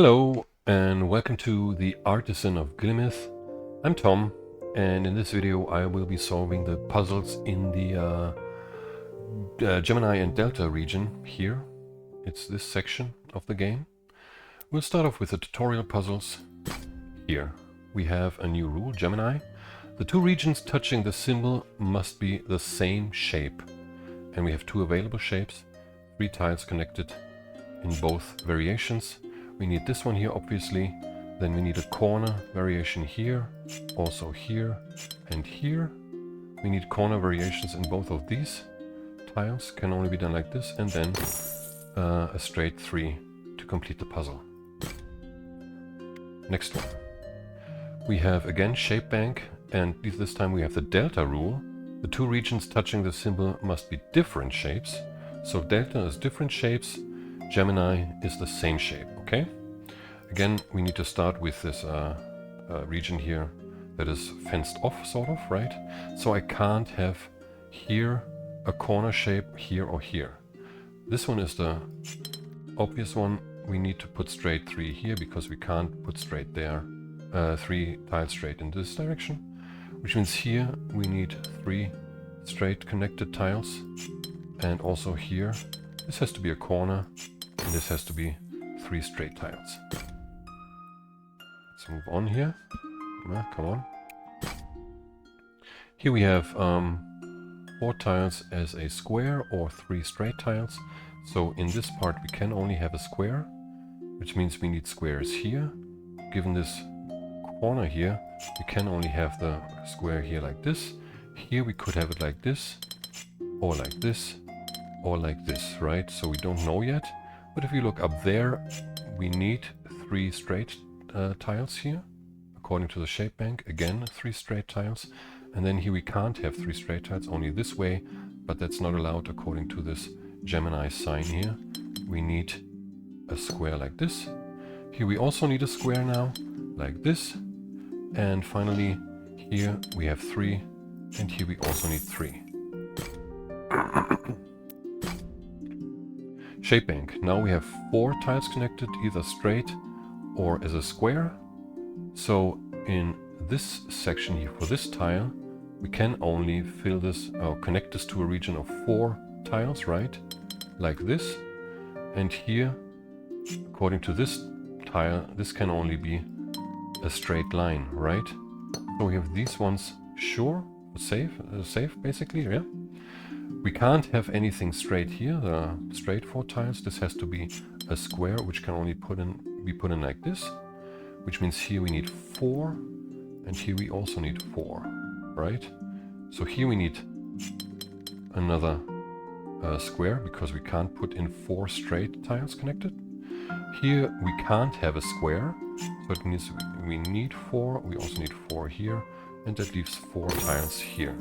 Hello and welcome to the Artisan of Glimmith. I'm Tom, and in this video I will be solving the puzzles in the Gemini and Delta region here. It's this section of the game. We'll start off with the tutorial puzzles. Here we have a new rule, Gemini. The two regions touching the symbol must be the same shape. And we have two available shapes, 3 tiles connected in both variations. We need this one here, obviously. Then we need a corner variation here, also here and here. We need corner variations in both of these tiles, can only be done like this, and then a straight 3 to complete the puzzle. Next one. We have again shape bank, and this time we have the delta rule. The two regions touching the symbol must be different shapes. So delta is different shapes, Gemini is the same shape, okay? Again, we need to start with this region here that is fenced off, sort of, right? So I can't have here a corner shape here or here. This one is the obvious one. We need to put straight 3 here because we can't put straight there, 3 tiles straight in this direction. Which means here we need 3 straight connected tiles, and also here this has to be a corner and this has to be 3 straight tiles. Let's move on here. Come on. Here we have 4 tiles as a square or 3 straight tiles. So in this part we can only have a square, which means we need squares here. Given this corner here, we can only have the square here like this. Here we could have it like this, or like this, or like this, right? So we don't know yet. But if you look up there, we need 3 straight tiles here, according to the shape bank. Again, 3 straight tiles. And then here we can't have 3 straight tiles, only this way, but that's not allowed according to this Gemini sign here. We need a square like this. Here we also need a square now, like this. And finally, here we have 3, and here we also need 3. Shape bank. Now we have 4 tiles connected, either straight or as a square. So in this section here, for this tile, we can only fill this or connect this to a region of 4 tiles, right? Like this. And here, according to this tile, this can only be a straight line, right? So we have these ones, sure, safe basically, yeah. We can't have anything straight here, the straight 4 tiles. This has to be a square, which can only be put in like this, which means here we need 4, and here we also need 4, right? So here we need another square, because we can't put in 4 straight tiles connected. Here we can't have a square, so it means we need 4, we also need 4 here, and that leaves 4 tiles here.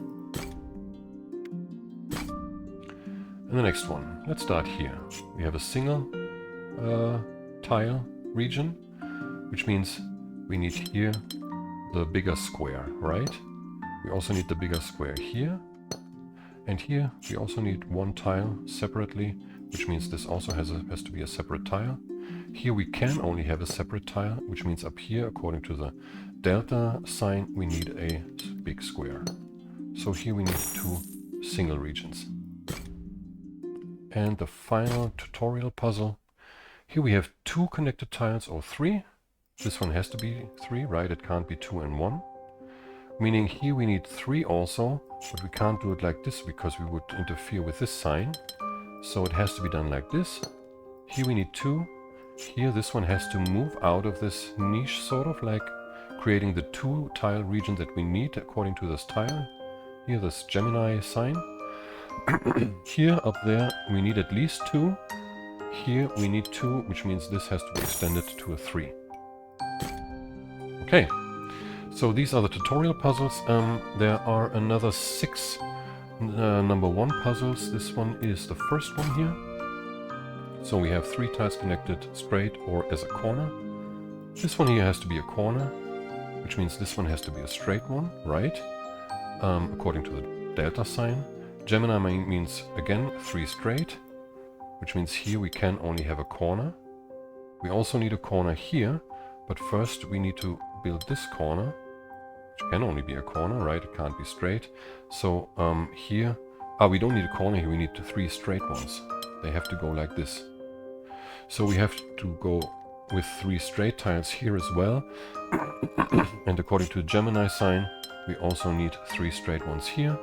And the next one, let's start here. We have a single tile region, which means we need here the bigger square, right? We also need the bigger square here, and here we also need 1 tile separately, which means this also has to be a separate tile. Here we can only have a separate tile, which means up here, according to the delta sign, we need a big square. So here we need 2 single regions. And the final tutorial puzzle. Here we have 2 connected tiles, or 3. This one has to be 3, right? It can't be 2 and 1. Meaning here we need 3 also, but we can't do it like this because we would interfere with this sign. So it has to be done like this. Here we need 2. Here this one has to move out of this niche, sort of like creating the 2 tile region that we need according to this tile. Here this Gemini sign. Here up there we need at least 2. Here we need 2, which means this has to be extended to a 3. Okay, so these are the tutorial puzzles. There are another 6 number 1 puzzles. This one is the first one here. So we have 3 tiles connected straight or as a corner. This one here has to be a corner, which means this one has to be a straight one, right? According to the delta sign. Gemini means, again, 3 straight, which means here we can only have a corner. We also need a corner here, but first we need to build this corner, which can only be a corner, right? It can't be straight. So here, we don't need a corner here, we need 3 straight ones. They have to go like this. So we have to go with 3 straight tiles here as well. And according to the Gemini sign, we also need 3 straight ones here,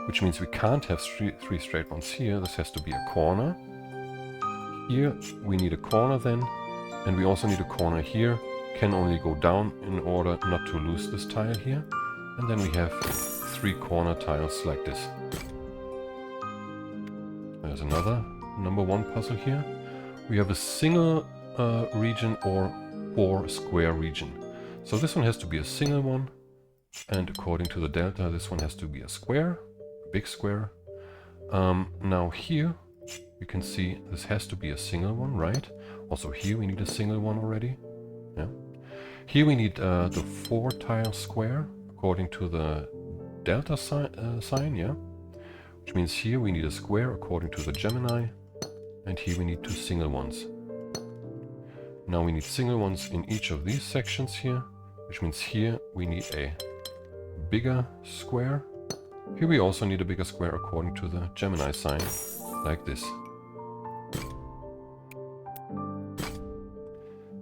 which means we can't have 3 straight ones here. This has to be a corner. Here we need a corner then, and we also need a corner here. Can only go down in order not to lose this tile here. And then we have 3 corner tiles like this. There's another number 1 puzzle here. We have a single region or 4 square region. So this one has to be a single one, and according to the delta, this one has to be a square, a big square. Now here you can see this has to be a single one, right? Also here we need a single one already. Yeah. Here we need the 4 tile square according to the delta sign, yeah. Which means here we need a square according to the Gemini, and here we need 2 single ones. Now we need single ones in each of these sections here, which means here we need a bigger square. Here we also need a bigger square according to the Gemini sign, like this.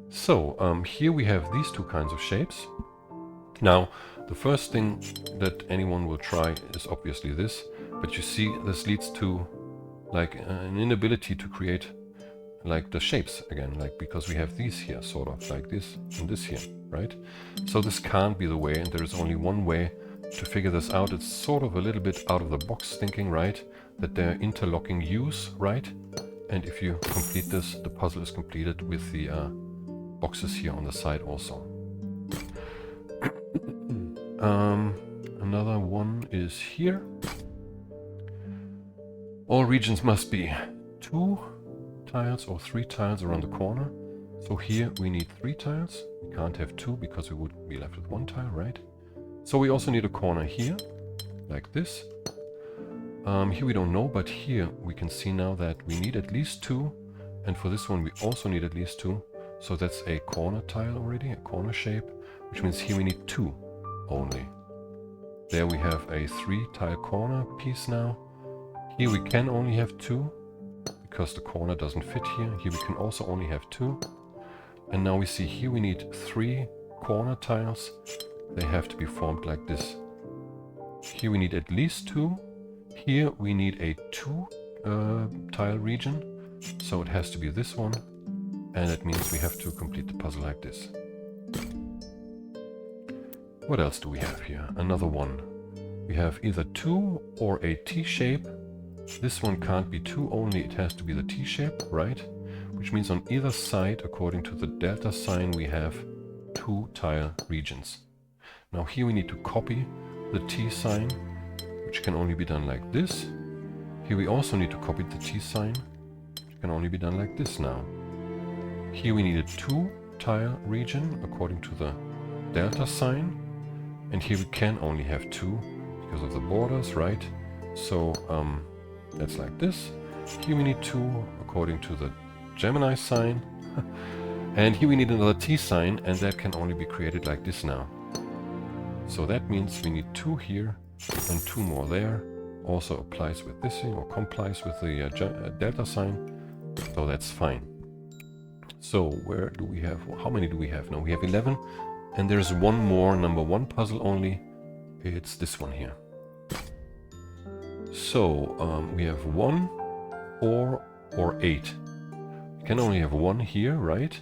So here we have these 2 kinds of shapes. Now the first thing that anyone will try is obviously this, but you see this leads to like an inability to create like the shapes again, like because we have these here sort of like this and this here, right? So this can't be the way, and there is only one way to figure this out. It's sort of a little bit out of the box thinking, right? That they're interlocking U's, right? And if you complete this, the puzzle is completed with the boxes here on the side also. Another one is here. All regions must be 2 tiles or 3 tiles around the corner. So here we need 3 tiles. We can't have 2 because we would be left with 1 tile, right? So we also need a corner here, like this. Here we don't know, but here we can see now that we need at least 2. And for this one we also need at least 2. So that's a corner tile already, a corner shape, which means here we need 2 only. There we have a 3 tile corner piece now. Here we can only have 2. Because the corner doesn't fit here. Here we can also only have 2. And now we see here we need 3 corner tiles. They have to be formed like this. Here we need at least 2. Here we need a 2 tile region. So it has to be this one. And that means we have to complete the puzzle like this. What else do we have here? Another one. We have either 2 or a T shape. This one can't be 2 only, it has to be the T shape, right? Which means on either side, according to the delta sign, we have 2 tile regions. Now here we need to copy the T sign, which can only be done like this. Here we also need to copy the T sign, which can only be done like this now. Here we need a 2 tile region, according to the delta sign. And here we can only have 2, because of the borders, right? So, that's like this. Here we need 2 according to the Gemini sign. And here we need another T sign, and that can only be created like this now. So that means we need 2 here and 2 more there. Also applies with this thing, or complies with the delta sign. So that's fine. So where do we have, how many do we have now? We have 11, and there's one more number 1 puzzle only. It's this one here. So we have 1, 4, or 8. You can only have 1 here, right?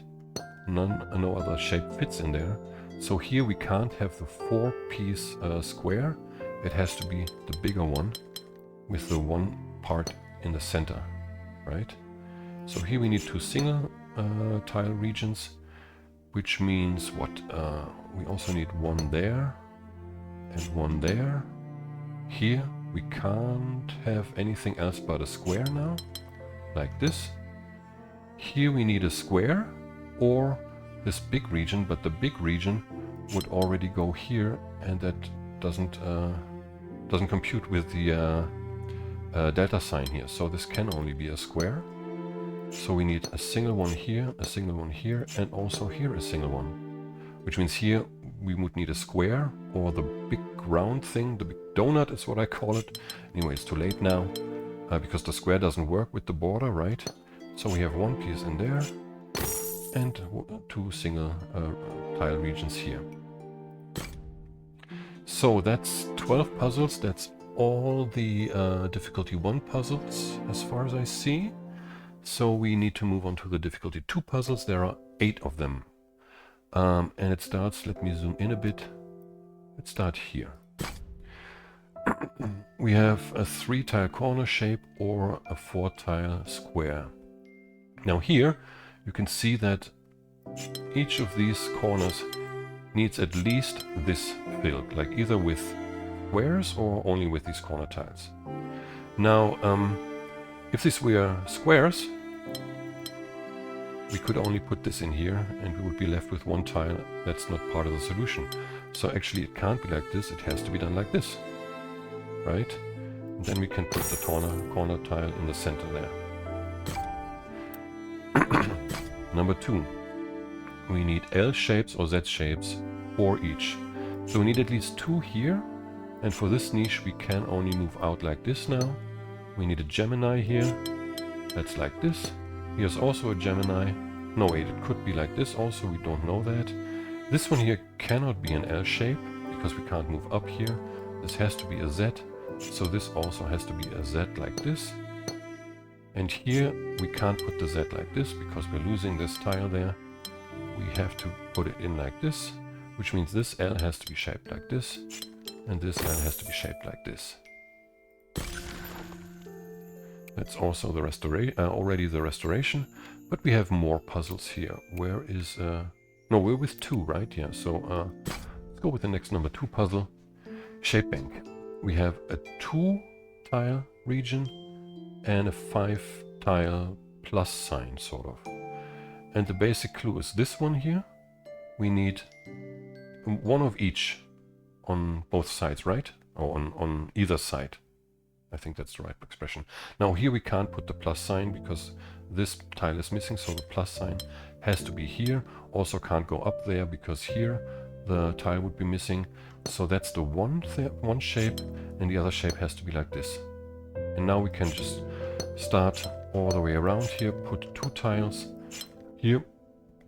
No other shape fits in there. So here we can't have the 4-piece square. It has to be the bigger one with the 1 part in the center, right? So here we need 2 single tile regions, which means what? We also need 1 there and 1 there. Here we can't have anything else but a square now, like this. Here we need a square or this big region, but the big region would already go here, and that doesn't compute with the delta sign here. So this can only be a square. So we need a single one here, a single one here, and also here a single one. Which means here we would need a square, or the big round thing, the big donut is what I call it. Anyway, it's too late now, because the square doesn't work with the border, right? So we have one piece in there, and two single tile regions here. So that's 12 puzzles, that's all the difficulty 1 puzzles as far as I see. So we need to move on to the difficulty 2 puzzles. There are 8 of them. And it starts, let me zoom in a bit. Let's start here. We have a 3-tile corner shape or a 4-tile square. Now here you can see that each of these corners needs at least this filled, like either with squares or only with these corner tiles. Now, if these were squares, we could only put this in here and we would be left with one tile that's not part of the solution. So actually it can't be like this, it has to be done like this, right? And then we can put the corner tile in the center there. Number 2. We need L shapes or Z shapes for each. So we need at least 2 here, and for this niche we can only move out like this now. We need a Gemini here, that's like this. Here's also a Gemini. No wait, it could be like this also, we don't know that. This one here cannot be an L shape, because we can't move up here. This has to be a Z, so this also has to be a Z like this. And here we can't put the Z like this, because we're losing this tile there. We have to put it in like this, which means this L has to be shaped like this, and this L has to be shaped like this. That's also the already the restoration, but we have more puzzles here. Where is... no, we're with 2, right? Yeah, so let's go with the next number 2 puzzle. Shape bank. We have a 2-tile region and a 5-tile plus sign, sort of. And the basic clue is this one here. We need one of each on both sides, right? Or on either side. I think that's the right expression. Now here we can't put the plus sign because this tile is missing, so the plus sign has to be here. Also can't go up there because here the tile would be missing. So that's the one shape, and the other shape has to be like this. And now we can just start all the way around here, put 2 tiles. Here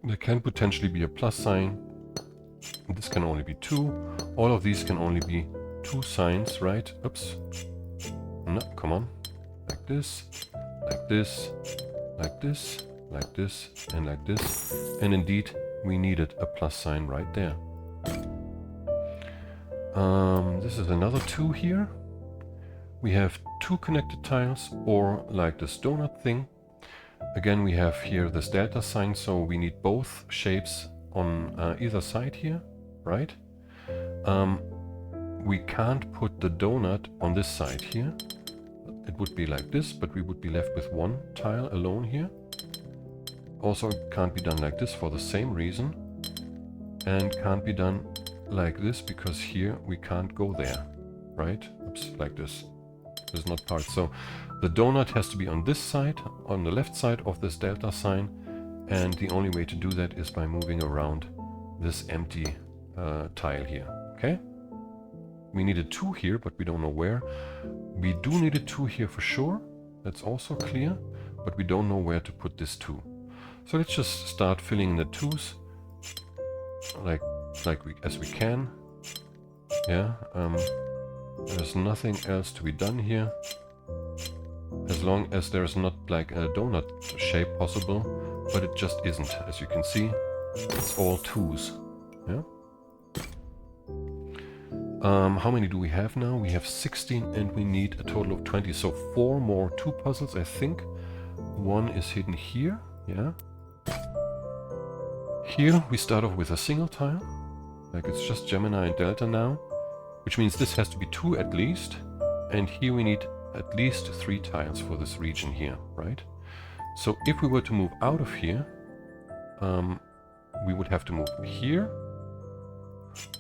there can potentially be a plus sign. This can only be 2. All of these can only be 2 signs, right? Oops. No, come on. Like this, like this, like this, like this, and like this. And indeed, we needed a plus sign right there. This is another 2 here. We have 2 connected tiles, or like this donut thing. Again, we have here this delta sign, so we need both shapes on either side here, right? We can't put the donut on this side here. It would be like this, but we would be left with 1 tile alone here. Also can't be done like this for the same reason. And can't be done like this because here we can't go there, right? Oops, like this. This is not part. So the donut has to be on this side, on the left side of this delta sign. And the only way to do that is by moving around this empty tile here, okay? We needed 2 here, but we don't know where. We do need a 2 here for sure. That's also clear, but we don't know where to put this 2. So let's just start filling in the 2s as we can. Yeah, there's nothing else to be done here. As long as there's not like a donut shape possible, but it just isn't. As you can see, it's all 2s. Yeah. How many do we have now? We have 16 and we need a total of 20. So 4 more 2 puzzles, I think. 1 is hidden here. Yeah. Here we start off with a single tile. Like it's just Gemini and Delta now. Which means this has to be 2 at least. And here we need at least 3 tiles for this region here, right? So if we were to move out of here, we would have to move here.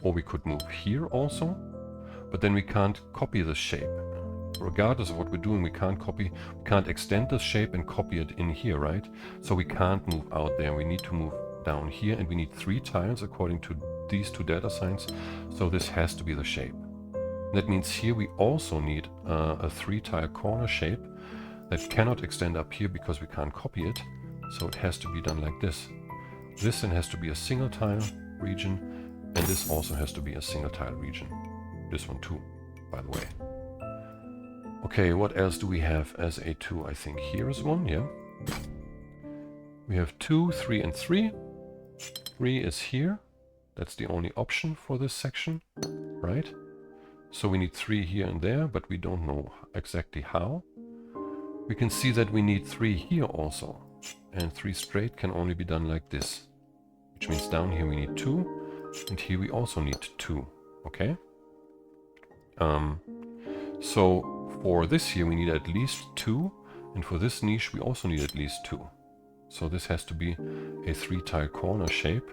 Or we could move here also, but then we can't copy the shape. regardless of what we're doing, we can't extend this shape and copy it in here, right? So we can't move out there. We need to move down here, and we need 3 tiles according to these 2 delta signs. So this has to be the shape. That means here we also need a 3-tile corner shape that cannot extend up here because we can't copy it. So it has to be done like this. This then has to be a single tile region, and this also has to be a single tile region. This one too, by the way. Okay, what else do we have as a 2? I think here is one, yeah. We have 2, 3, and 3. 3 is here. That's the only option for this section, right? So we need 3 here and there, but we don't know exactly how. We can see that we need 3 here also. And 3 straight can only be done like this. Which means down here we need 2. And here we also need 2. Okay? So for this here we need at least 2. And for this niche we also need at least 2. So this has to be a 3-tile corner shape.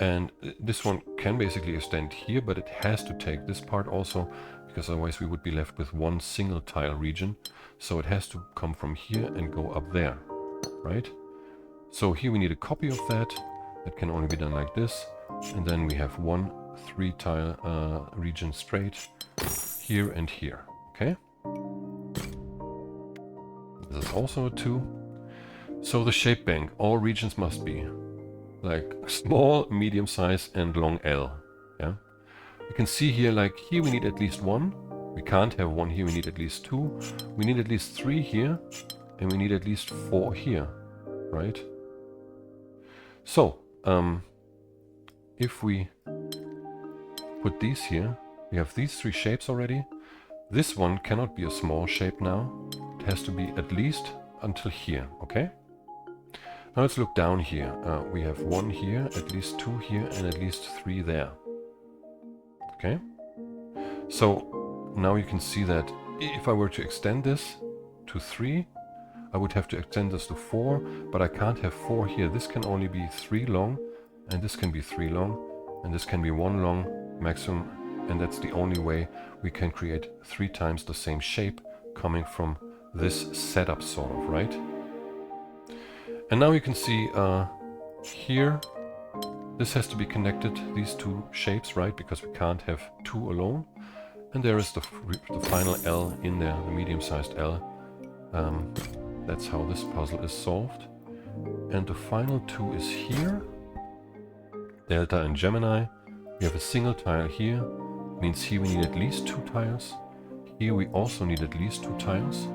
And this one can basically extend here, but it has to take this part also, because otherwise we would be left with 1 single tile region. So it has to come from here and go up there, right? So here we need a copy of that. That can only be done like this. And then we have 1 3-tile region straight here and here, okay? This is also a 2. So the shape bank, all regions must be like small, medium size, and long L. Yeah, you can see here, like here we need at least 1. We can't have 1 here. We need at least 2. We need at least 3 here, and we need at least 4 here, right? So if we put these here, we have these 3 shapes already. This one cannot be a small shape now. It has to be at least until here, okay? Now let's look down here. We have 1 here, at least 2 here, and at least 3 there. Okay? So now you can see that if I were to extend this to 3, I would have to extend this to 4, but I can't have 4 here. This can only be 3 long, and this can be 3 long, and this can be 1 long maximum, and that's the only way we can create 3 times the same shape coming from this setup, sort of, right? And now you can see here, this has to be connected, these 2 shapes, right? Because we can't have 2 alone. And there is the final L in there, the medium-sized L. That's how this puzzle is solved. And the final 2 is here. Delta and Gemini. We have a single tile here. Means here we need at least 2 tiles. Here we also need at least 2 tiles.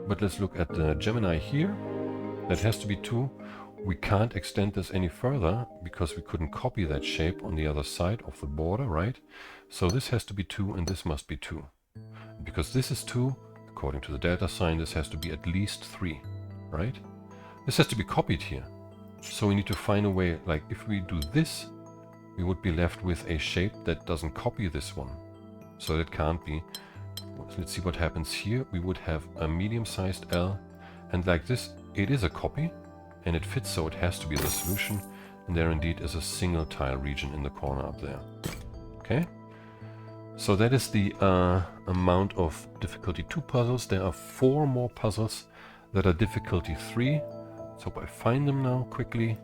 But let's look at the Gemini here. That has to be 2. We can't extend this any further because we couldn't copy that shape on the other side of the border, right? So this has to be 2 and this must be 2. Because this is 2, according to the delta sign, this has to be at least 3, right? This has to be copied here. So we need to find a way, like if we do this, we would be left with a shape that doesn't copy this one. So that can't be. Let's see what happens here. We would have a medium-sized L, and like this, it is a copy, and it fits, so it has to be the solution. And there indeed is a single tile region in the corner up there. Okay? So that is the amount of difficulty 2 puzzles. There are 4 more puzzles that are difficulty 3. So if I find them now quickly,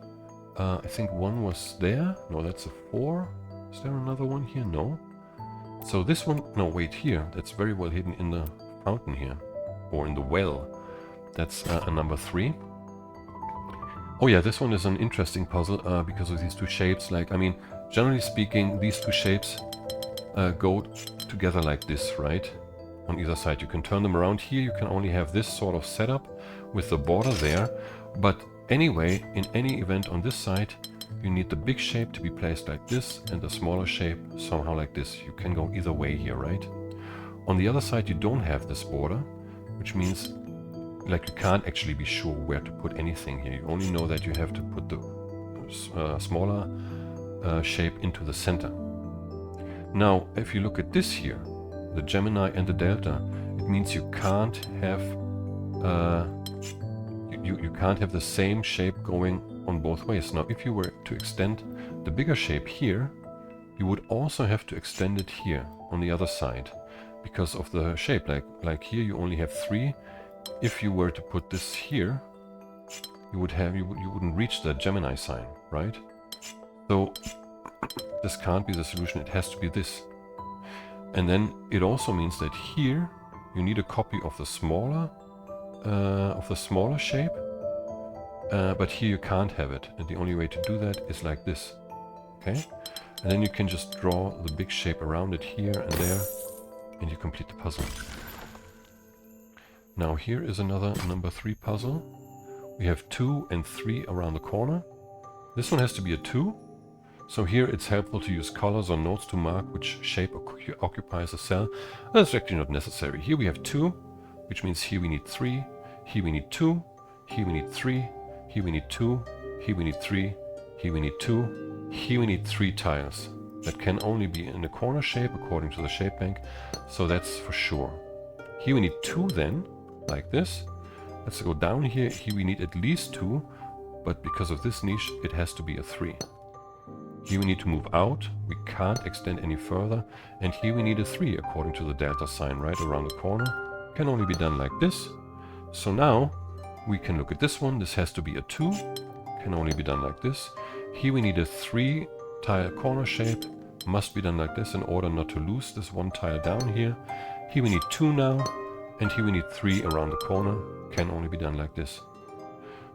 I think 1 was there. No, that's a 4. Is there another one here? No. So this one, no, wait, here. That's very well hidden in the fountain here, or in the well. That's a number 3. Oh yeah, this one is an interesting puzzle because of these 2 shapes. Like, I mean, generally speaking, these 2 shapes go together like this, right? On either side. You can turn them around. Here you can only have this sort of setup with the border there. But anyway, in any event on this side, you need the big shape to be placed like this and the smaller shape somehow like this. You can go either way here, right? On the other side, you don't have this border, which means like you can't actually be sure where to put anything here. You only know that you have to put the smaller shape into the center. Now, if you look at this here, the Gemini and the Delta, it means you can't have you can't have the same shape going on both ways. Now, if you were to extend the bigger shape here, you would also have to extend it here on the other side. because of the shape. Like here you only have 3. If you were to put this here, you wouldn't reach the Gemini sign, right? So this can't be the solution. It has to be this. And then it also means that here you need a copy of the smaller shape, but here you can't have it. And the only way to do that is like this. Okay? And then you can just draw the big shape around it here and there, and you complete the puzzle. Now here is another number 3 puzzle. We have 2 and 3 around the corner. This one has to be a 2. So here it's helpful to use colors or notes to mark which shape occupies a cell. That's actually not necessary. Here we have 2, which means here we need 3, here we need 2, here we need 3, here we need 2, here we need 3, here we need 2, here we need 3 tiles. That can only be in a corner shape according to the shape bank, so that's for sure. Here we need 2 then, like this. Let's go down here. Here we need at least 2, but because of this niche, it has to be a 3. Here we need to move out. We can't extend any further. And here we need a 3 according to the delta sign right around the corner. Can only be done like this. So now we can look at this one. This has to be a 2. Can only be done like this. Here we need a 3 tile corner shape. Must be done like this in order not to lose this 1 tile down here. Here we need 2 now. And here we need 3 around the corner. Can only be done like this.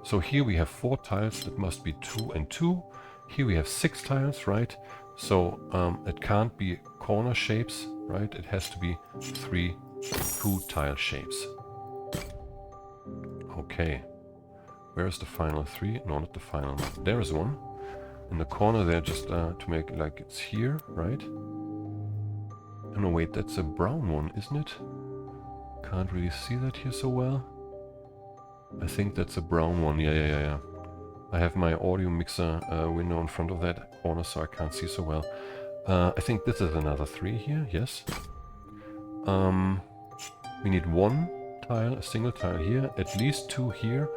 So here we have 4 tiles that must be 2 and 2. Here we have 6 tiles, right? So it can't be corner shapes, right? It has to be 3 2-tile shapes. Okay. Where is the final 3? No, not the final one. There is one. In the corner there, just to make it like it's here, right? Oh no, wait, that's a brown one, isn't it? Can't really see that here so well. I think that's a brown one. Yeah. I have my audio mixer window in front of that corner, so I can't see so well. I think this is another 3 here, yes. We need 1 tile, a single tile here, at least 2 here,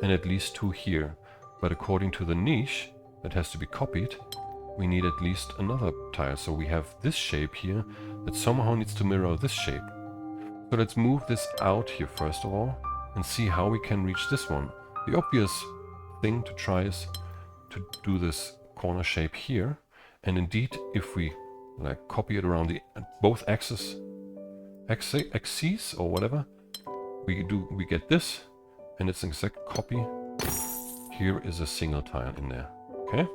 and at least 2 here. But according to the niche that has to be copied, we need at least another tile. So we have this shape here that somehow needs to mirror this shape. So let's move this out here first of all and see how we can reach this one. The obvious thing to try is to do this corner shape here, and indeed if we like copy it around the both axes or whatever, we get this, and it's an exact copy. Here is a single tile in there. Okay,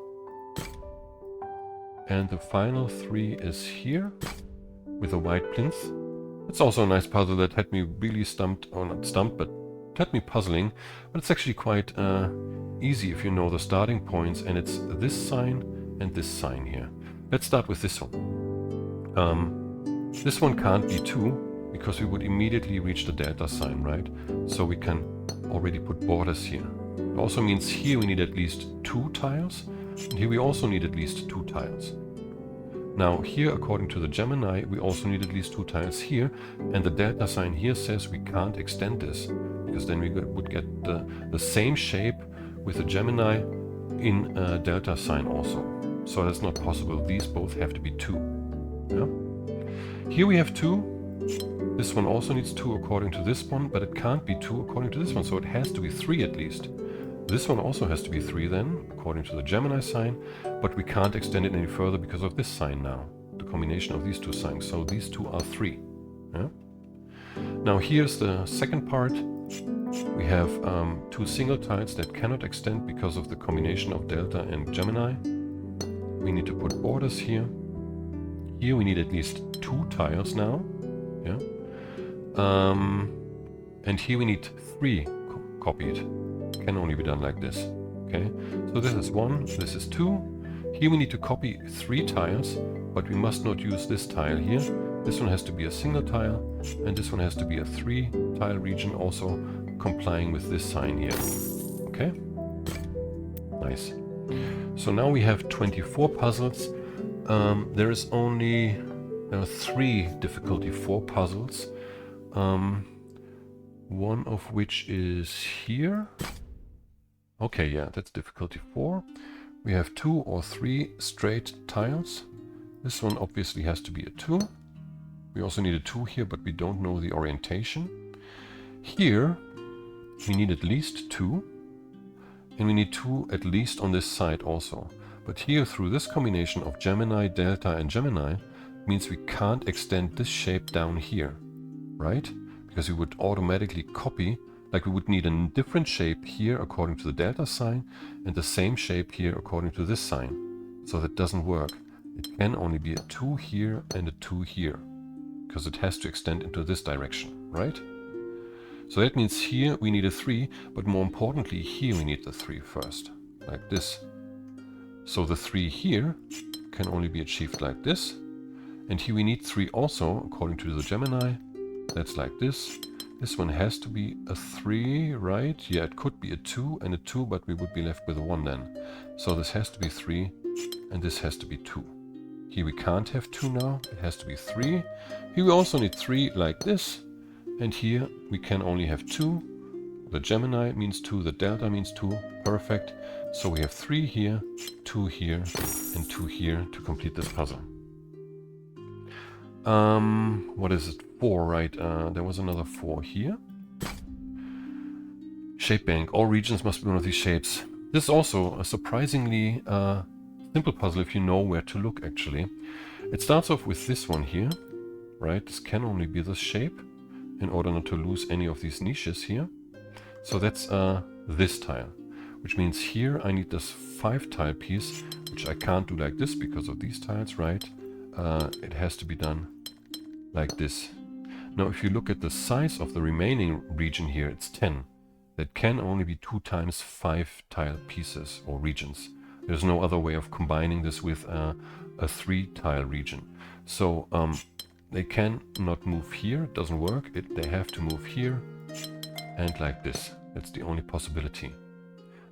and the final 3 is here with a white plinth. It's also a nice puzzle that had me really stumped, or not stumped, but had me puzzling, but it's actually quite easy if you know the starting points, and it's this sign and this sign here. Let's start with this one. This one can't be 2 because we would immediately reach the delta sign, right? So we can already put borders here. It also means here we need at least 2 tiles, and here we also need at least 2 tiles. Now here, according to the Gemini, we also need at least 2 tiles here, and the delta sign here says we can't extend this, because then we would get the same shape with the Gemini in a delta sign also. So that's not possible. These both have to be 2. Yeah? Here we have 2. This one also needs 2 according to this one, but it can't be 2 according to this one, so it has to be 3 at least. This one also has to be 3 then, according to the Gemini sign, but we can't extend it any further because of this sign now, the combination of these 2 signs. So these 2 are 3. Yeah? Now here's the second part. We have 2 single tiles that cannot extend because of the combination of Delta and Gemini. We need to put borders here. Here we need at least 2 tiles now. Yeah? And here we need 3 copied. Can only be done like this. Okay, so this is 1, this is 2. Here we need to copy 3 tiles, but we must not use this tile here. This one has to be a single tile, and this one has to be a 3 tile region, also complying with this sign here. Okay, nice. So now we have 24 puzzles. There are 3 difficulty 4 puzzles, one of which is here. Okay, yeah, that's difficulty 4. We have 2 or 3 straight tiles. This one obviously has to be a 2. We also need a 2 here, but we don't know the orientation. Here, we need at least 2. And we need 2 at least on this side also. But here, through this combination of Gemini, Delta, and Gemini, means we can't extend this shape down here, right? Because we would automatically copy, like we would need a different shape here according to the Delta sign, and the same shape here according to this sign. So that doesn't work. It can only be a 2 here and a 2 here, because it has to extend into this direction, right? So that means here we need a 3, but more importantly, here we need the 3 first, like this. So the 3 here can only be achieved like this. And here we need 3 also, according to the Gemini. That's like this. This one has to be a 3, right? Yeah, it could be a 2 and a 2, but we would be left with a 1 then. So this has to be 3, and this has to be 2. Here we can't have 2 now. It has to be 3. Here we also need 3 like this. And here we can only have 2. The Gemini means 2, the Delta means 2. Perfect. So we have 3 here, 2 here, and 2 here to complete this puzzle. What is it? 4, right? There was another 4 here. Shape bank. All regions must be one of these shapes. This is also a surprisingly simple puzzle if you know where to look, actually. It starts off with this one here, right? This can only be this shape in order not to lose any of these niches here. So that's this tile, which means here I need this 5 tile piece, which I can't do like this because of these tiles, right? It has to be done like this. Now if you look at the size of the remaining region here, it's 10. That can only be 2 times 5 tile pieces or regions. There's no other way of combining this with a 3 tile region. So they can not move here, it doesn't work. They have to move here and like this. That's the only possibility.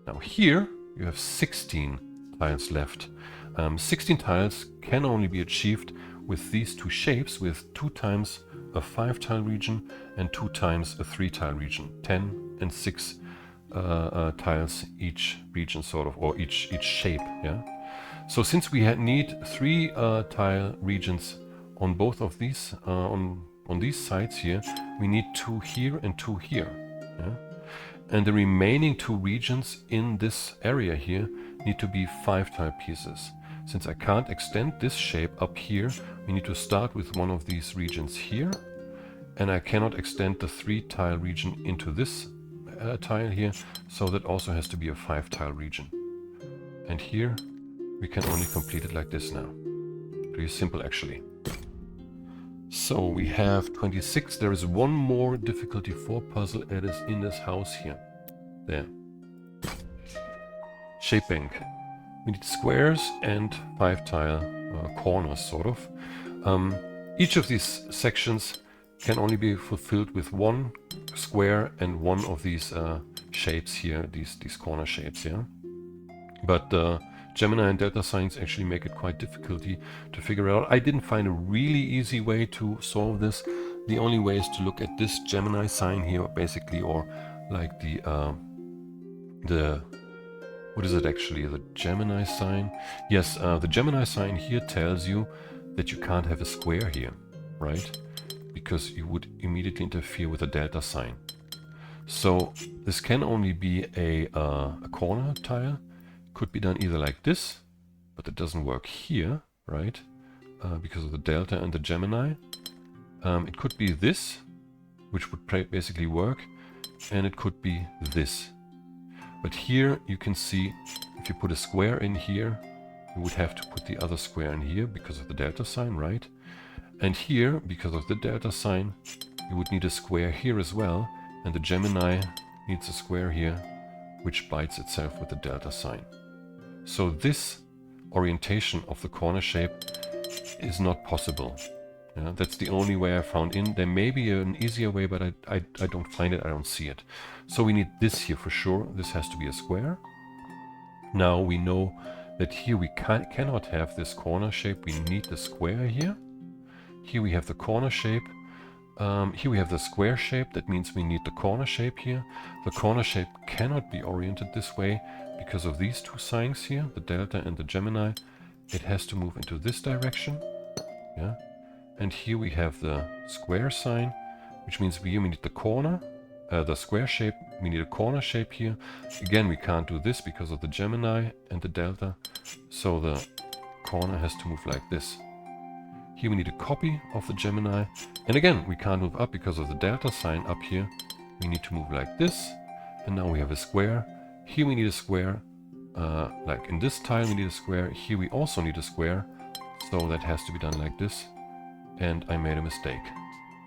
Now here you have 16 tiles left. 16 tiles can only be achieved with these 2 shapes, with 2 times a 5 tile region and 2 times a 3 tile region. 10 and 6 tiles each region, sort of, or each shape. Yeah. So since we need 3 tile regions on both of these on these sides here, we need 2 here and 2 here. Yeah? And the remaining 2 regions in this area here need to be 5 tile pieces. Since I can't extend this shape up here, we need to start with one of these regions here, and I cannot extend the 3 tile region into this tile here, so that also has to be a 5 tile region. And here we can only complete it like this now. Pretty simple actually. So we have 26. There is one more difficulty 4 puzzle. It is in this house here. There. Shape bank. We need squares and 5 tile corners, sort of. Each of these sections can only be fulfilled with 1 square and 1 of these shapes here, these corner shapes here. But Gemini and Delta signs actually make it quite difficult to figure out. I didn't find a really easy way to solve this. The only way is to look at this Gemini sign here, basically, or like the what is it actually? The Gemini sign? Yes, the Gemini sign here tells you that you can't have a square here, right? Because you would immediately interfere with the Delta sign. So this can only be a corner tile. Could be done either like this, but it doesn't work here, right? Because of the Delta and the Gemini. It could be this, which would basically work, and it could be this. But here you can see, if you put a square in here, you would have to put the other square in here because of the Delta sign, right? And here, because of the Delta sign, you would need a square here as well, and the Gemini needs a square here, which bites itself with the Delta sign. So this orientation of the corner shape is not possible. Yeah, that's the only way I found in. There may be an easier way, but I don't find it, I don't see it. So we need this here for sure. This has to be a square. Now we know that here we cannot have this corner shape. We need the square here. Here we have the corner shape. Here we have the square shape. That means we need the corner shape here. The corner shape cannot be oriented this way because of these 2 signs here, the Delta and the Gemini. It has to move into this direction. Yeah. And here we have the square sign, which means here we need the corner, the square shape. We need a corner shape here. Again, we can't do this because of the Gemini and the Delta. So the corner has to move like this. Here we need a copy of the Gemini. And again, we can't move up because of the Delta sign up here. We need to move like this. And now we have a square. Here we need a square. Like in this tile we need a square. Here we also need a square. So that has to be done like this. And I made a mistake.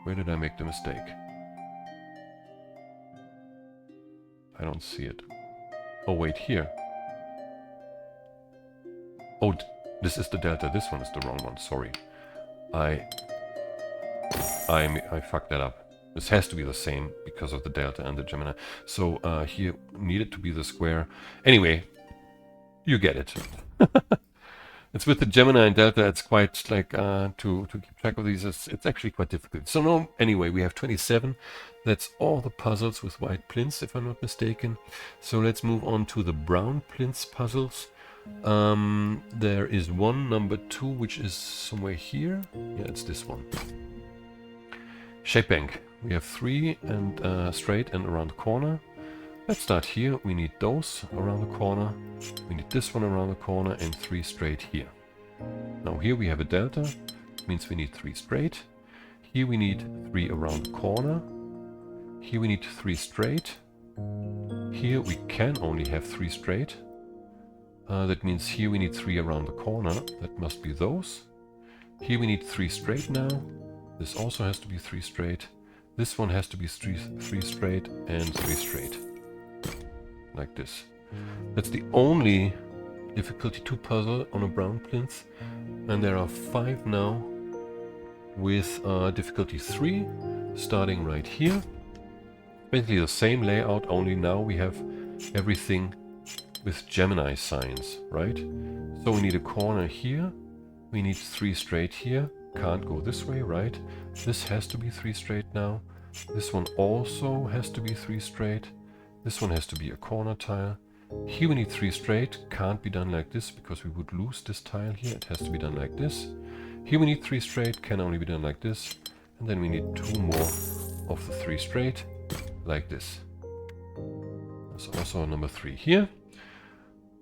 Where did I make the mistake? I don't see it. Oh wait, here. Oh, this is the Delta. This one is the wrong one. Sorry. I fucked that up. This has to be the same because of the Delta and the Gemini. So here needed to be the square. Anyway, you get it. It's with the Gemini and Delta, it's quite like to keep track of these, it's actually quite difficult. So no, anyway, we have 27. That's all the puzzles with white plinths, if I'm not mistaken. So let's move on to the brown plinths puzzles. There is one, number 2, which is somewhere here. Yeah, it's this one. Shape bank. We have 3 and straight and around the corner. Let's start here. We need those around the corner. We need this one around the corner and 3 straight here. Now here we have a Delta. Means we need 3 straight. Here we need 3 around the corner. Here we need 3 straight. Here we can only have 3 straight. That means here we need 3 around the corner. That must be those. Here we need 3 straight now. This also has to be 3 straight. This one has to be 3 straight and 3 straight. Like this. That's the only difficulty 2 puzzle on a brown plinth. And there are 5 now with difficulty 3 starting right here. Basically the same layout, only now we have everything with Gemini signs, right? So we need a corner here. We need 3 straight here. Can't go this way, right? This has to be 3 straight now. This one also has to be 3 straight. This one has to be a corner tile. Here we need 3 straight. Can't be done like this because we would lose this tile here. It has to be done like this. Here we need 3 straight. Can only be done like this. And then we need 2 more of the 3 straight. Like this. There's also a number 3 here.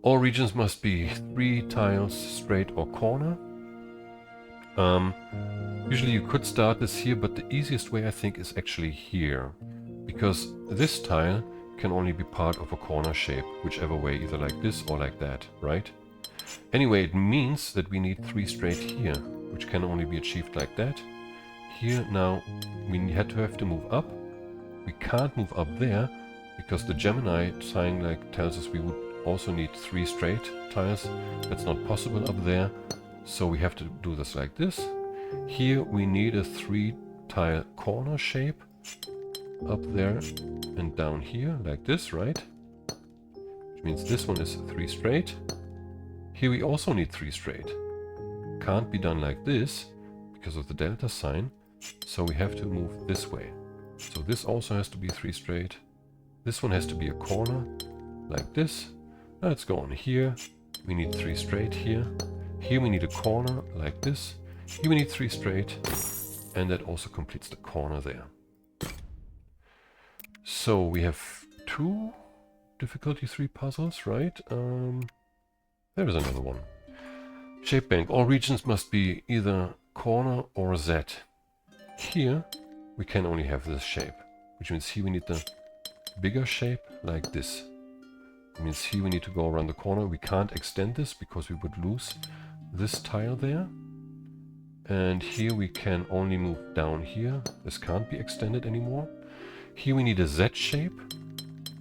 All regions must be 3 tiles straight or corner. Usually you could start this here, but the easiest way I think is actually here. Because this tile can only be part of a corner shape, whichever way, either like this or like that, right? Anyway, it means that we need 3 straight here, which can only be achieved like that. Here now we have to move up. We can't move up there because the Gemini sign like tells us we would also need 3 straight tiles. That's not possible up there, so we have to do this like this. Here we need a 3 tile corner shape up there and down here like this, right? Which means this one is 3 straight. Here we also need 3 straight. Can't be done like this because of the Delta sign, so we have to move this way. So this also has to be 3 straight. This one has to be a corner like this. Let's go on here. We need 3 straight here. Here we need a corner like this. Here we need 3 straight. And that also completes the corner there. So we have 2 difficulty 3 puzzles, right? There is another one. Shape bank. All regions must be either corner or Z. Here we can only have this shape, which means here we need the bigger shape like this. It means here we need to go around the corner. We can't extend this because we would lose this tile there. And here we can only move down here. This can't be extended anymore. Here we need a Z shape,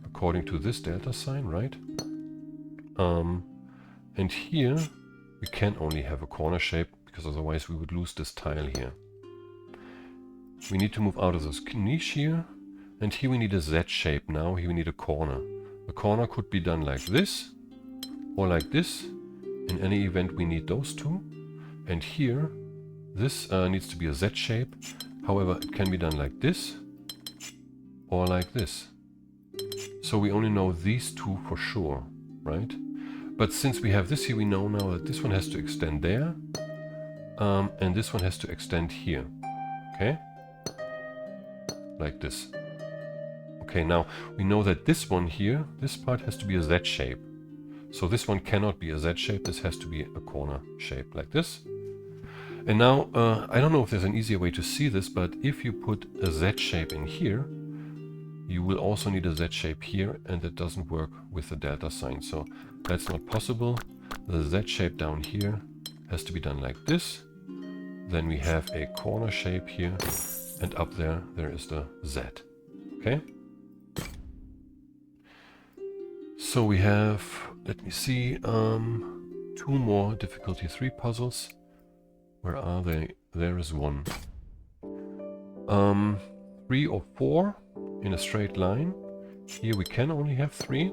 according to this Delta sign, right? And here we can only have a corner shape because otherwise we would lose this tile here. We need to move out of this niche here. And here we need a Z shape now. Here we need a corner. The corner could be done like this or like this. In any event, we need those 2. And here, this needs to be a Z shape. However, it can be done like this or like this. So we only know these 2 for sure, right? But since we have this here, we know now that this one has to extend there. And this one has to extend here. Okay? Like this. Okay, now we know that this one here, this part has to be a Z shape. So this one cannot be a Z shape, this has to be a corner shape like this. And now, I don't know if there's an easier way to see this, but if you put a Z shape in here, you will also need a Z shape here, and that doesn't work with the delta sign. So that's not possible. The Z shape down here has to be done like this. Then we have a corner shape here, and up there, there is the Z. Okay? So we have, let me see, 2 more difficulty 3 puzzles. Where are they? There is one. 3 or 4 in a straight line. Here we can only have 3,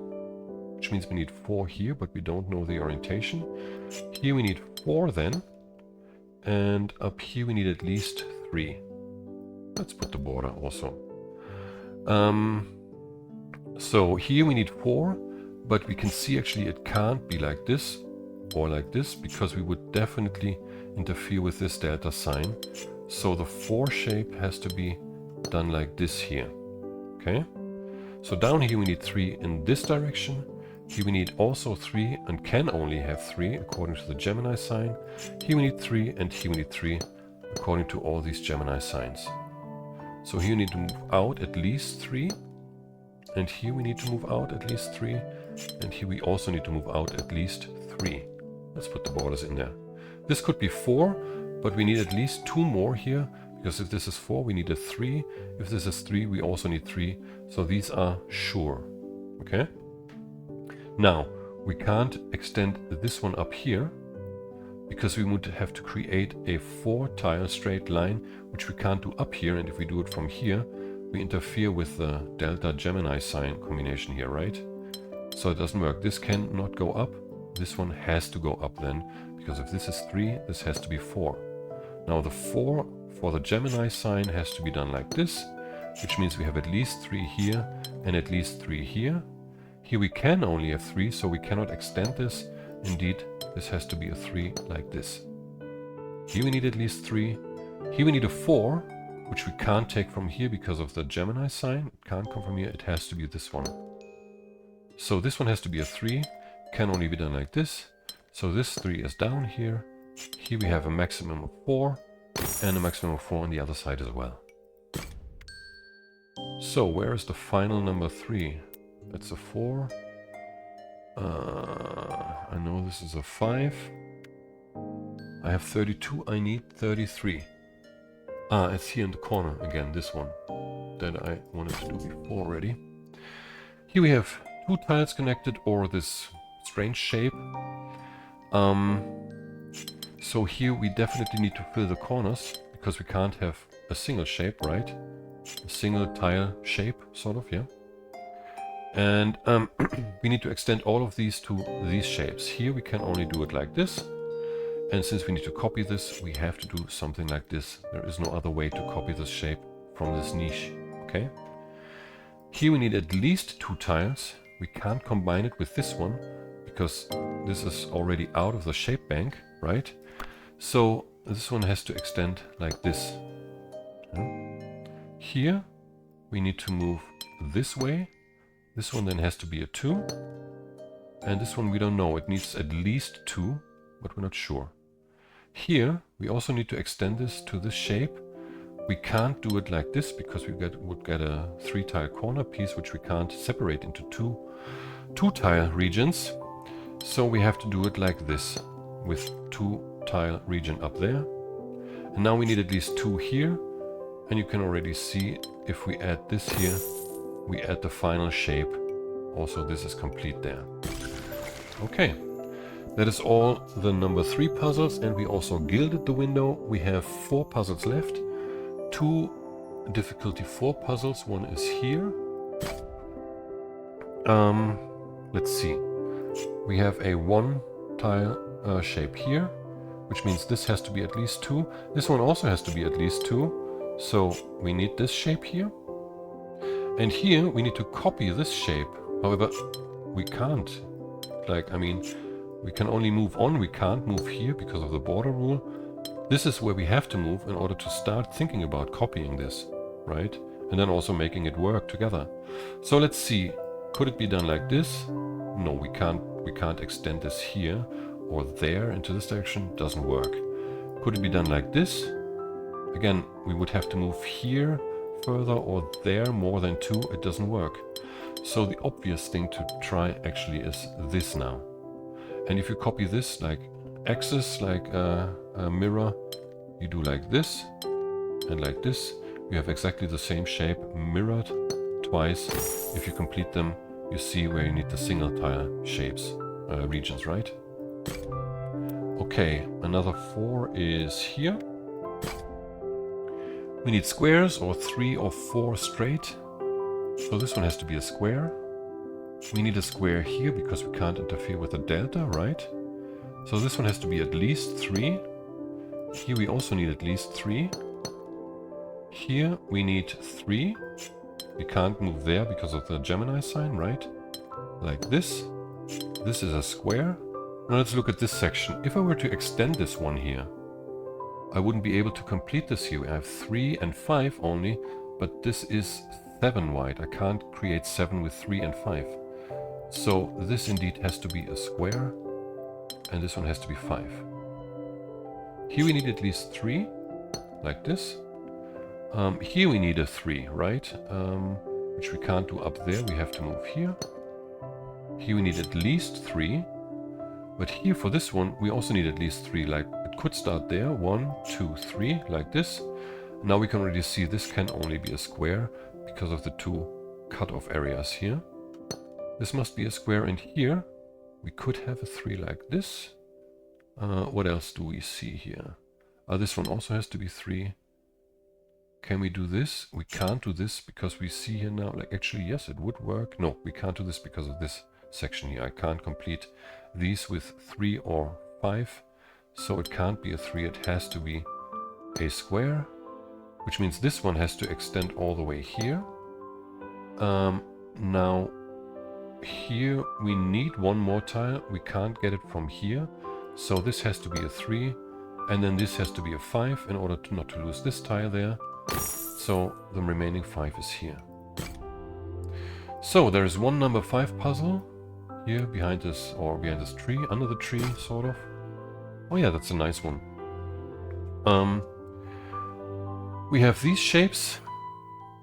which means we need 4 here, but we don't know the orientation. Here we need 4 then. And up here we need at least 3. Let's put the border also. So here we need 4, but we can see actually it can't be like this or like this, because we would definitely interfere with this delta sign. So the 4 shape has to be done like this here. Okay? So down here we need 3 in this direction. Here we need also 3 and can only have 3 according to the Gemini sign. Here we need 3 and here we need 3 according to all these Gemini signs. So here we need to move out at least 3. And here we need to move out at least 3. And here we also need to move out at least 3. Let's put the borders in there. This could be 4, but we need at least 2 more here, because if this is 4, we need a 3. If this is 3, we also need 3. So these are sure. Okay? Now, we can't extend this one up here, because we would have to create a 4-tile straight line, which we can't do up here. And if we do it from here, we interfere with the delta Gemini sign combination here, right? So it doesn't work. This cannot go up. This one has to go up then, because if this is 3, this has to be 4. Now the 4 for the Gemini sign has to be done like this, which means we have at least 3 here and at least 3 here. Here we can only have 3, so we cannot extend this. Indeed, this has to be a 3 like this. Here we need at least 3. Here we need a 4, which we can't take from here because of the Gemini sign. It can't come from here, it has to be this one. So this one has to be a 3, can only be done like this. So this 3 is down here. Here we have a maximum of 4 and a maximum of 4 on the other side as well. So where is the final number 3? That's a 4. I know this is a 5. I have 32, I need 33. It's here in the corner again, this one that I wanted to do before already. Here we have 2 tiles connected, or this strange shape. So here we definitely need to fill the corners, because we can't have a single shape, right? A single tile shape, sort of, yeah. And we need to extend all of these to these shapes. Here we can only do it like this. And since we need to copy this, we have to do something like this. There is no other way to copy this shape from this niche, okay? Here we need at least 2 tiles. We can't combine it with this one, because this is already out of the shape bank, right? So this one has to extend like this. Here we need to move this way. This one then has to be a 2. And this one we don't know. It needs at least 2, but we're not sure. Here we also need to extend this to this shape. We can't do it like this, because we would get a 3-tile corner piece, which we can't separate into 2 tile regions. So we have to do it like this, with 2-tile region up there. And now we need at least 2 here. And you can already see, if we add this here, we add the final shape. Also, this is complete there. Okay, that is all the number 3 puzzles, and we also gilded the window. We have 4 puzzles left. 2 difficulty 4 puzzles. One is here. Let's see. We have a 1-tile shape here, which means this has to be at least 2. This one also has to be at least 2. So we need this shape here. And here we need to copy this shape. However, we can't. We can only move on. We can't move here because of the border rule. This is where we have to move in order to start thinking about copying this, right? And then also making it work together. So let's see, could it be done like this? No, we can't extend this here or there into this direction, doesn't work. Could it be done like this? Again, we would have to move here further or there more than 2, it doesn't work. So the obvious thing to try actually is this now. And if you copy this like axis, like a mirror, you do like this and like this, you have exactly the same shape mirrored twice. If you complete them, you see where you need the single tile shapes, regions, right? Okay, another 4 is here. We need squares or 3 or 4 straight. So this one has to be a square. We need a square here because we can't interfere with the delta, right? So this one has to be at least 3. Here we also need at least 3. Here we need 3. We can't move there because of the Gemini sign, right? Like this. This is a square. Now let's look at this section. If I were to extend this one here, I wouldn't be able to complete this here. I have 3 and 5 only, but this is 7 wide. I can't create 7 with 3 and 5. So this indeed has to be a square, and this one has to be 5. Here we need at least 3, like this. Here we need a 3, right? Which we can't do up there. We have to move here. Here we need at least 3. But here for this one, we also need at least 3. Like it could start there. 1, 2, 3, like this. Now we can already see this can only be a square because of the 2 cut-off areas here. This must be a square, and here we could have a 3 like this. What else do we see here? This one also has to be 3. Can we do this? We can't do this because we see here now, like actually, yes, it would work. No, we can't do this because of this section here. I can't complete these with 3 or 5. So it can't be a 3, it has to be a square, which means this one has to extend all the way here. Now, here we need one more tile. We can't get it from here. So this has to be a 3, and then this has to be a 5 in order to not to lose this tile there. So the remaining 5 is here. So there is one number 5 puzzle here behind this, or behind this tree, under the tree, sort of. Oh yeah, that's a nice one. We have these shapes.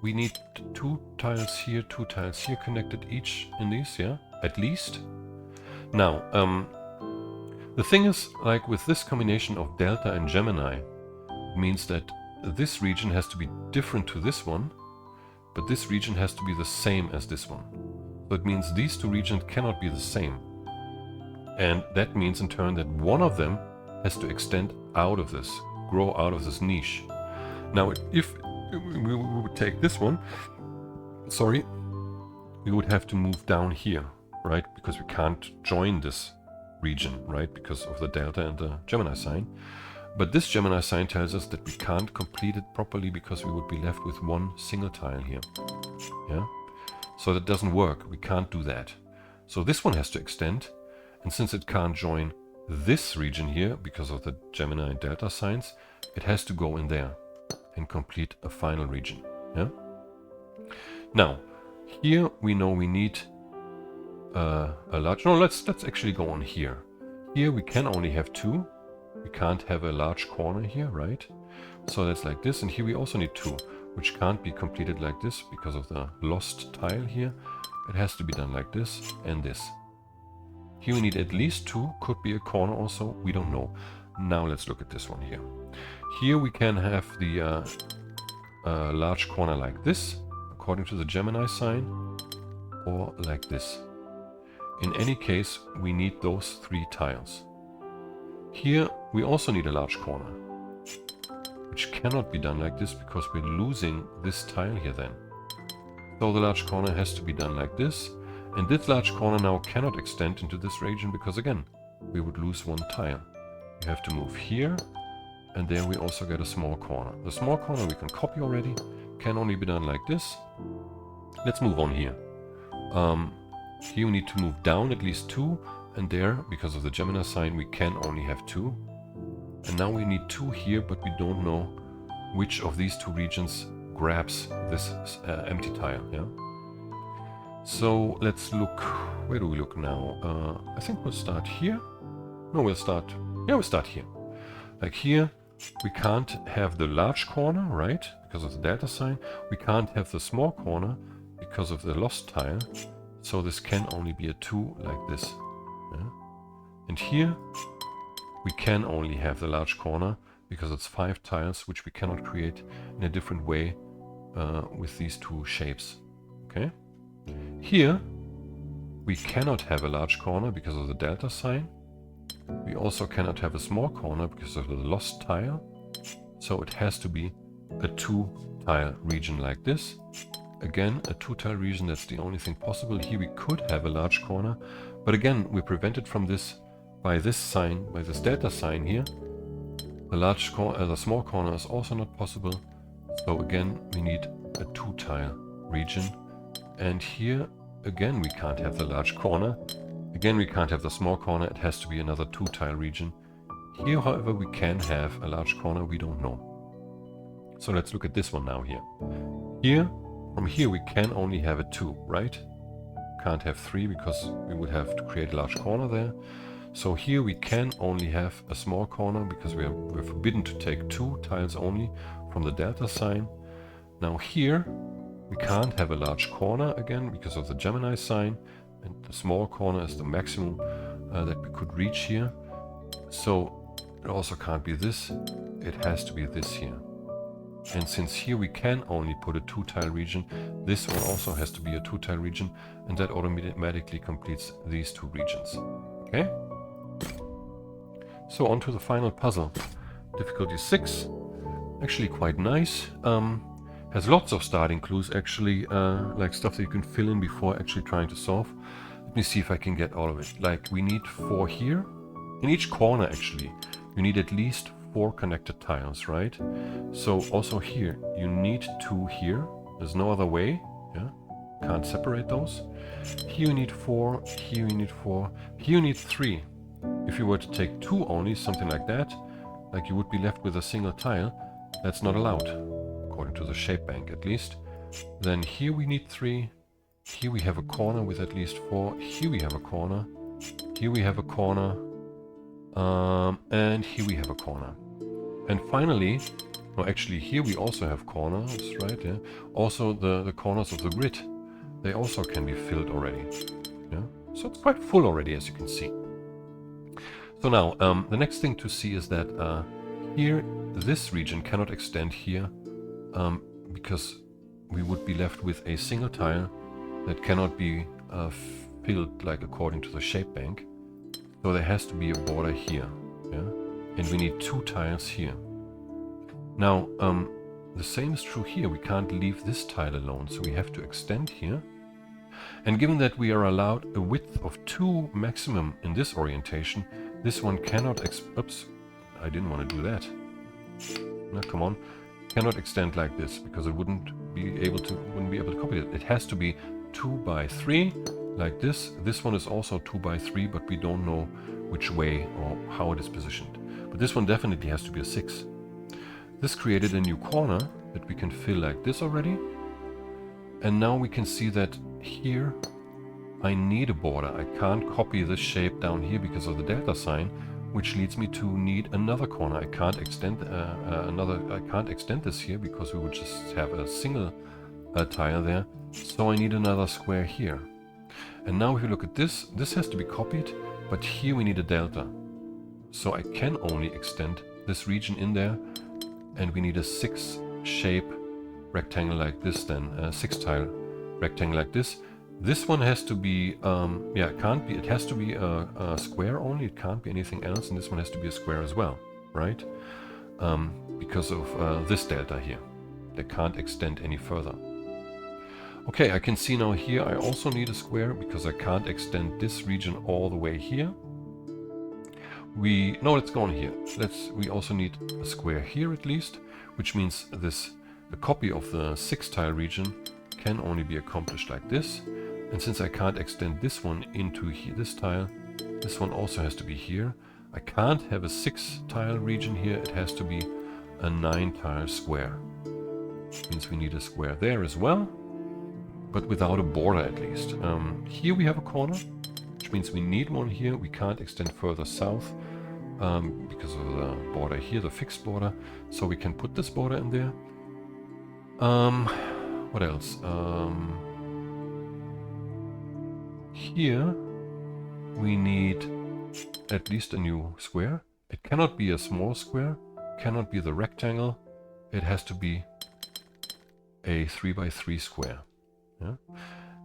We need 2 tiles here, 2 tiles here connected each in these, yeah, at least. Now, the thing is, like with this combination of Delta and Gemini, it means that this region has to be different to this one, but this region has to be the same as this one. So it means these 2 regions cannot be the same. And that means in turn that one of them has to extend out of this, grow out of this niche. Now, if we would take this one, sorry, we would have to move down here, right? Because we can't join this region, right? Because of the Delta and the Gemini sign. But this Gemini sign tells us that we can't complete it properly because we would be left with one single tile here. Yeah? So that doesn't work. We can't do that. So this one has to extend. And since it can't join this region here because of the Gemini and Delta signs, it has to go in there and complete a final region. Yeah? Now, here we know we need a large... No, let's actually go on here. Here we can only have 2. We can't have a large corner here, right? So that's like this. And here we also need 2, which can't be completed like this because of the lost tile here. It has to be done like this and this. Here we need at least 2, could be a corner also, we don't know. Now let's look at this one here. Here we can have the large corner like this, according to the Gemini sign, or like this. In any case, we need those 3 tiles. Here we also need a large corner, which cannot be done like this because we're losing this tile here then. So the large corner has to be done like this, and this large corner now cannot extend into this region because again, we would lose one tile. We have to move here, and then we also get a small corner. The small corner we can copy already, can only be done like this. Let's move on here. Here we need to move down at least 2, and there, because of the Gemini sign, we can only have 2. And now we need 2 here, but we don't know which of these 2 regions grabs this empty tile. Yeah. So let's look. Where do we look now? I think we'll start here. No, we'll start. Yeah, we'll start here. Like here, we can't have the large corner, right? Because of the delta sign. We can't have the small corner because of the lost tile. So this can only be a 2 like this. Yeah? And here, we can only have the large corner because it's 5 tiles, which we cannot create in a different way with these 2 shapes. Okay? Here, we cannot have a large corner because of the delta sign. We also cannot have a small corner because of the lost tile. So it has to be a 2-tile region like this. Again, a 2-tile region, that's the only thing possible. Here we could have a large corner, but again, we're prevented from this by this sign, by this delta sign here. The small corner is also not possible. So again, we need a 2-tile region. And here, again, we can't have the large corner. Again, we can't have the small corner. It has to be another 2-tile region. Here, however, we can have a large corner. We don't know. So let's look at this one now here. Here, from here, we can only have a 2, right? Can't have 3 because we would have to create a large corner there. So here we can only have a small corner because we're forbidden to take 2 tiles only from the delta sign. Now here, we can't have a large corner again because of the Gemini sign. And the small corner is the maximum that we could reach here. So it also can't be this. It has to be this here. And since here we can only put a 2-tile region, this one also has to be a 2-tile region, and that automatically completes these 2 regions. Okay? So on to the final puzzle. Difficulty 6. Actually quite nice. Has lots of starting clues actually, like stuff that you can fill in before actually trying to solve. Let me see if I can get all of it. Like we need 4 here. In each corner actually, you need at least 4 connected tiles, right? So also here, you need 2 here. There's no other way. Yeah, can't separate those. Here you need 4, here you need 4, here you need 3. If you were to take 2 only, something like that, like you would be left with a single tile, that's not allowed, according to the shape bank at least. Then here we need 3, here we have a corner with at least 4, here we have a corner, here we have a corner, and here we have a corner. And finally, no, actually here we also have corners, right? Yeah. Also the corners of the grid, they also can be filled already. Yeah. So it's quite full already, as you can see. So now, the next thing to see is that here, this region cannot extend here because we would be left with a single tile that cannot be filled like according to the shape bank. So there has to be a border here, yeah? And we need 2 tiles here. Now, the same is true here. We can't leave this tile alone, so we have to extend here. And given that we are allowed a width of 2 maximum in this orientation, this one cannot oops, I didn't want to do that. No, come on. Cannot extend like this because it wouldn't be able to copy it. It has to be 2 by 3 like this. This one is also 2 by 3, but we don't know which way or how it is positioned. But this one definitely has to be a 6. This created a new corner that we can fill like this already. And now we can see that here I need a border. I can't copy this shape down here because of the delta sign, which leads me to need another corner. I can't extend I can't extend this here because we would just have a single tile there. So I need another square here. And now if you look at this, this has to be copied, but here we need a delta. So I can only extend this region in there, and we need a 6 shape rectangle like this then, a 6 tile rectangle like this. This one has to be, it has to be a square only, it can't be anything else, and this one has to be a square as well, right? Because of this delta here. They can't extend any further. Okay, I can see now here I also need a square because I can't extend this region all the way here. Let's go on here. We also need a square here at least, which means the copy of the 6 tile region can only be accomplished like this. And since I can't extend this one into this tile, this one also has to be here. I can't have a 6 tile region here, it has to be a 9 tile square. Which means we need a square there as well, but without a border at least. Here we have a corner, which means we need one here. We can't extend further south because of the border here, the fixed border. So we can put this border in there. What else? Here we need at least a new square. It cannot be a small square, cannot be the rectangle. It has to be a 3x3 square. Yeah?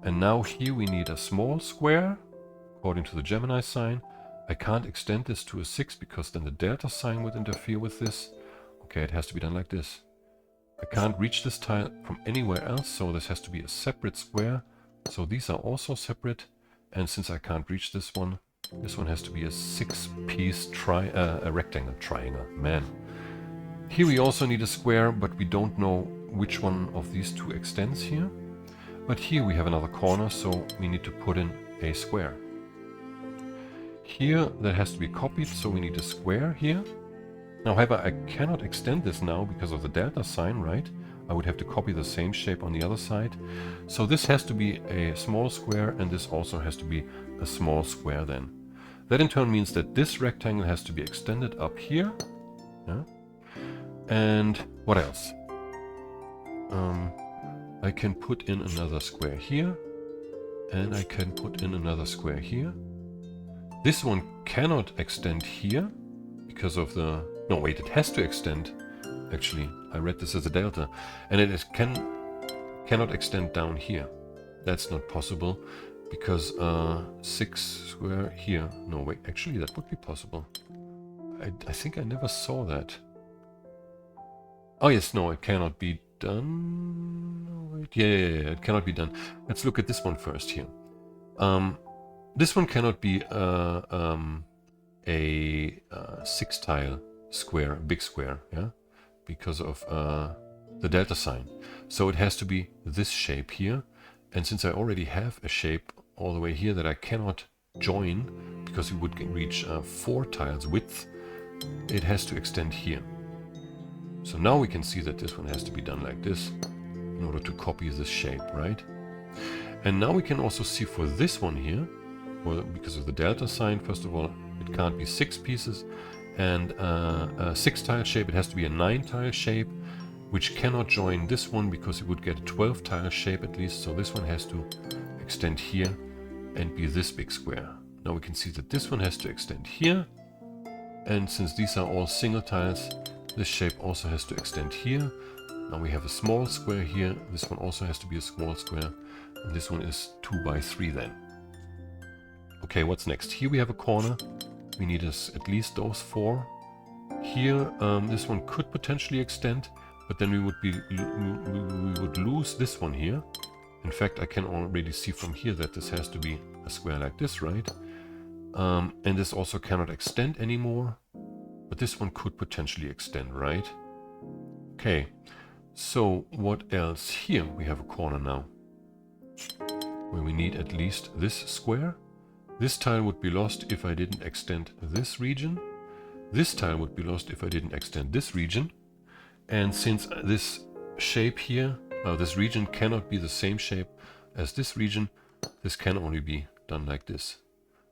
And now here we need a small square, according to the Gemini sign. I can't extend this to a 6 because then the delta sign would interfere with this. Okay, it has to be done like this. I can't reach this tile from anywhere else, so this has to be a separate square. So these are also separate. And since I can't reach this one has to be a 6-piece a rectangle triangle. Man. Here we also need a square, but we don't know which one of these two extends here. But here we have another corner, so we need to put in a square. Here that has to be copied, so we need a square here. Now, however, I cannot extend this now because of the delta sign, right? I would have to copy the same shape on the other side. So this has to be a small square, and this also has to be a small square then. That in turn means that this rectangle has to be extended up here. Yeah? And what else? I can put in another square here, and I can put in another square here. This one cannot extend here because of the... No, wait, it has to extend. Actually, I read this as a delta, and it is cannot extend down here. That's not possible because 6 square here. No, wait, actually that would be possible. I think I never saw that. Oh yes, no, it cannot be done. Oh, wait. Yeah, it cannot be done. Let's look at this one first here. This one cannot be a 6 tile square, big square, yeah, because of the delta sign. So it has to be this shape here. And since I already have a shape all the way here that I cannot join because it would reach 4 tiles width, it has to extend here. So now we can see that this one has to be done like this in order to copy this shape, right? And now we can also see for this one here, well, because of the delta sign, first of all, it can't be 6 pieces and a 6 tile shape. It has to be a 9 tile shape, which cannot join this one because it would get a 12 tile shape at least. So this one has to extend here and be this big square. Now we can see that this one has to extend here. And since these are all single tiles, this shape also has to extend here. Now we have a small square here. This one also has to be a small square. And this one is 2x3 then. Okay, what's next? Here we have a corner. We need at least those 4. Here, this one could potentially extend, but then we would lose this one here. In fact, I can already see from here that this has to be a square like this, right? And this also cannot extend anymore, but this one could potentially extend, right? Okay, so what else? Here we have a corner now, where we need at least this square. This tile would be lost if I didn't extend this region. This tile would be lost if I didn't extend this region. And since this shape here, this region cannot be the same shape as this region, this can only be done like this.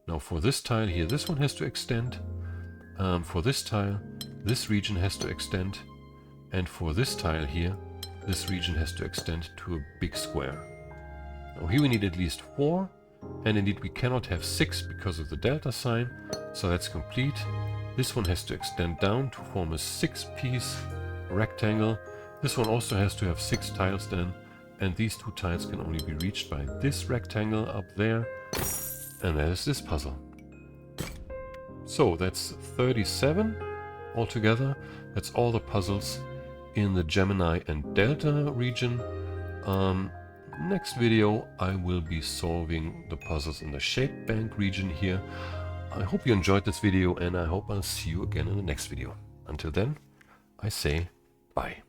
Now for this tile here, this one has to extend. For this tile, this region has to extend. And for this tile here, this region has to extend to a big square. Now here we need at least 4. And indeed we cannot have 6 because of the delta sign. So that's complete. This one has to extend down to form a 6-piece rectangle. This one also has to have 6 tiles then. And these 2 tiles can only be reached by this rectangle up there. And that is this puzzle. So that's 37 altogether. That's all the puzzles in the Gemini and Delta region. Next video I will be solving the puzzles in the shape bank region here. I hope you enjoyed this video, and I hope I'll see you again in the next video. Until then, I say bye.